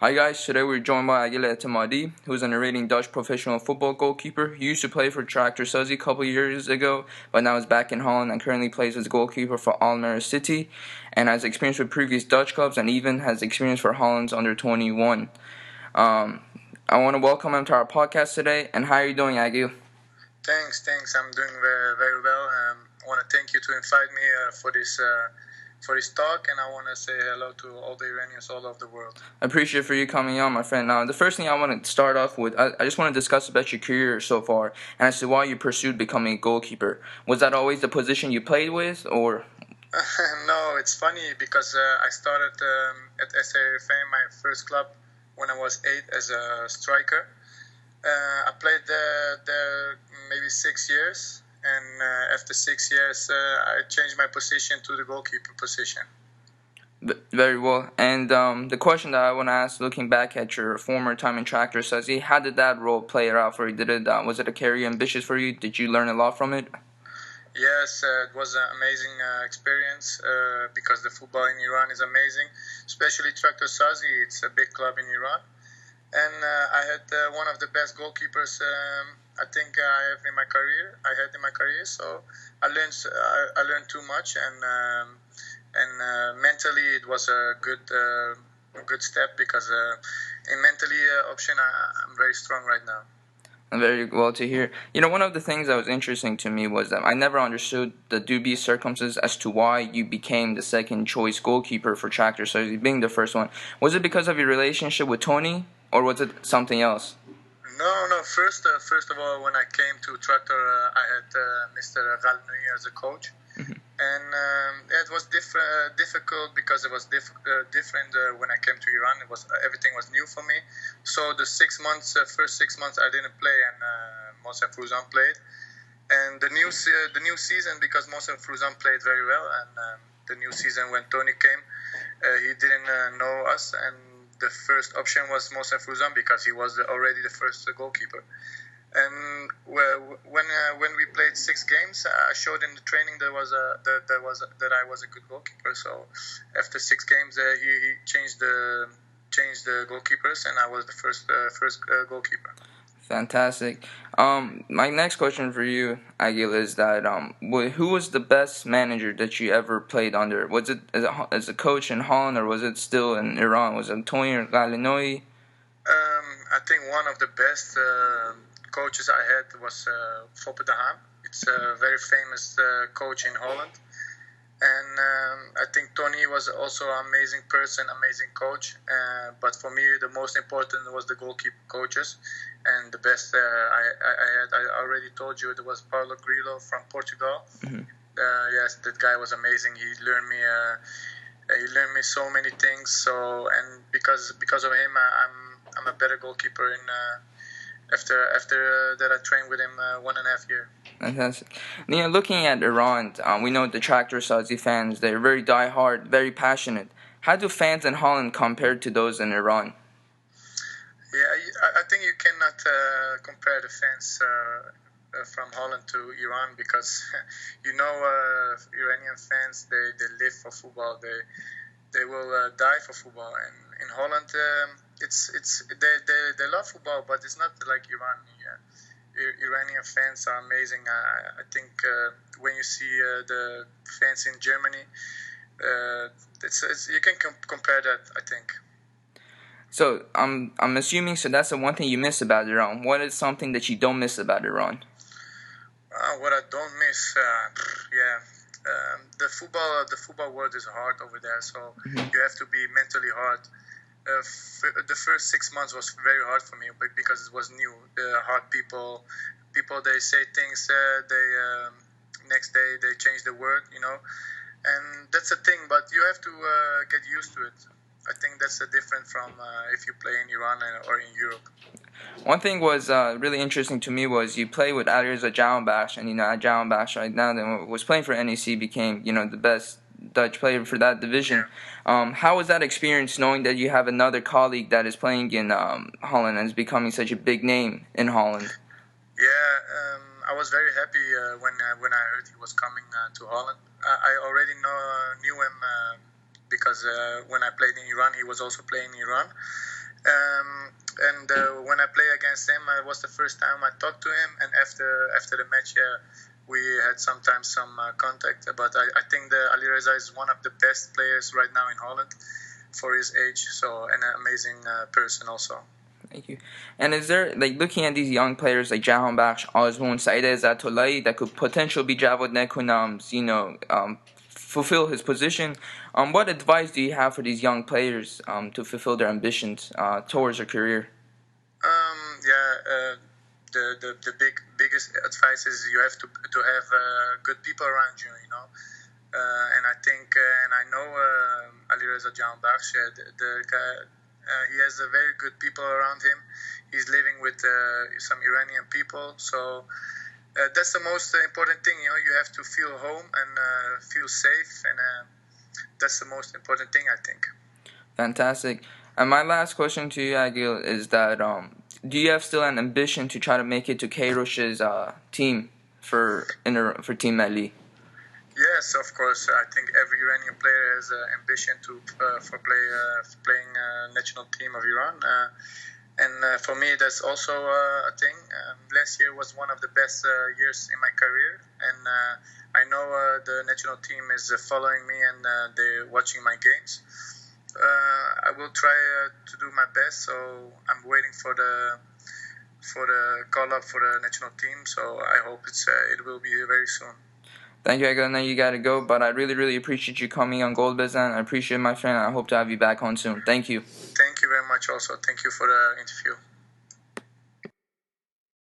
Hi guys, today we're joined by Agil Etemadi, who's an Iranian-Dutch professional football goalkeeper. He used to play for Tractor Sazi a couple years ago, but now is back in Holland and currently plays as goalkeeper for Almere City, and has experience with previous Dutch clubs and even has experience for Holland's under 21. I want to welcome him to our podcast today. And how are you doing, Agil? Thanks. I'm doing very well. I want to thank you to invite me for this talk, and I want to say hello to all the Iranians all over the world. I appreciate for you coming on, my friend. Now, the first thing I want to start off with, I just want to discuss about your career so far and as to why you pursued becoming a goalkeeper. Was that always the position you played with, or? No, it's funny because I started at Heerenveen, my first club, when I was 8 as a striker. I played there maybe 6 years, and after 6 years, I changed my position to the goalkeeper position. Very well. And the question that I want to ask, looking back at your former time in Tractor Sazi, how did that role play out for you? Was it a career ambitious for you? Did you learn a lot from it? Yes, it was an amazing experience because the football in Iran is amazing, especially Tractor Sazi. It's a big club in Iran. And I had one of the best goalkeepers I think I had in my career. So I learned too much, and mentally it was a good step because in mentally option I'm very strong right now. Very well to hear. One of the things that was interesting to me was that I never understood the dubious circumstances as to why you became the second choice goalkeeper for Tractor Sazi, being the first one. Was it because of your relationship with Tony, or was it something else? No. First of all, when I came to Tractor, I had Mr. Galnoui as a coach. Mm-hmm. And it was difficult because it was different when I came to Iran. Everything was new for me. So the first 6 months, I didn't play, and Moussa Frouzan played. And the new season, because Moussa Frouzan played very well, and the new season when Tony came, he didn't know us, and the first option was Moussa Frouzan because he was already the first goalkeeper. And when we played 6 games, I showed in the training that I was a good goalkeeper. So after 6 games, he changed the goalkeepers, and I was the first goalkeeper. Fantastic. My next question for you, Agil, is that who was the best manager that you ever played under? Was it as a coach in Holland, or was it still in Iran? Was it Tony or Galinoy? I think one of the best coaches I had was Foppe de Haan. It's a very famous coach in Holland. And I think Tony was also an amazing person, amazing coach. But for me, the most important was the goalkeeper coaches. And the best I already told you, it was Paulo Grillo from Portugal. Mm-hmm. Yes, that guy was amazing. He learned me so many things. So, and because of him, I'm a better goalkeeper. After that, I trained with him 1.5 years. Fantastic. Looking at Iran, we know the Tractor Sazi fans, they're very die-hard, very passionate. How do fans in Holland compare to those in Iran? Yeah, I think you cannot compare the fans from Holland to Iran because, Iranian fans, they live for football. They will die for football. And in Holland, they love football, but it's not like Iran. Yeah. Iranian fans are amazing. I think when you see the fans in Germany, you can compare that, I think. So I'm assuming that's the one thing you miss about Iran. What is something that you don't miss about Iran? What I don't miss, the football world is hard over there. So you have to be mentally hard. The first 6 months was very hard for me, but because it was new. The hard people they say things. Next day they change the word, and that's a thing. But you have to get used to it. I think that's different from if you play in Iran or in Europe. One thing was really interesting to me was you play with Alireza Jahanbakhsh, and Jahanbakhsh right now that was playing for NEC became the best Dutch player for that division. Yeah. How was that experience knowing that you have another colleague that is playing in Holland and is becoming such a big name in Holland? Yeah, I was very happy when I heard he was coming to Holland. I already knew him because when I played in Iran, he was also playing in Iran. And when I play against him, it was the first time I talked to him. And after the match, we had sometimes some contact. But I think Ali Reza is one of the best players right now in Holland for his age. So an amazing person also. Thank you. And is there, like, looking at these young players like Jahan Bakhsh, Azmoun, Saeed Izzatollah that could potentially be Javad Nekunam's, fulfill his position? What advice do you have for these young players to fulfill their ambitions towards their career? The biggest advice is you have to have good people around you, and I think and I know Ali Reza Jahan Bakhsh, the guy. He has a very good people around him. He's living with some Iranian people, so that's the most important thing. You have to feel home and feel safe, and that's the most important thing, I think. Fantastic. And my last question to you, Agil, is that do you have still an ambition to try to make it to Kairosh's team for Team Melli? Yes, of course. I think every Iranian player has ambition for playing national team of Iran, and for me that's also a thing. Last year was one of the best years in my career, and I know the national team is following me and they're watching my games. I will try to do my best, so I'm waiting for the call up for the national team. So I hope it will be very soon. Thank you, Agil. Now you gotta go, but I really, really appreciate you coming on Gold Bizan. I appreciate my friend. I hope to have you back on soon. Thank you. Thank you very much also. Thank you for the interview.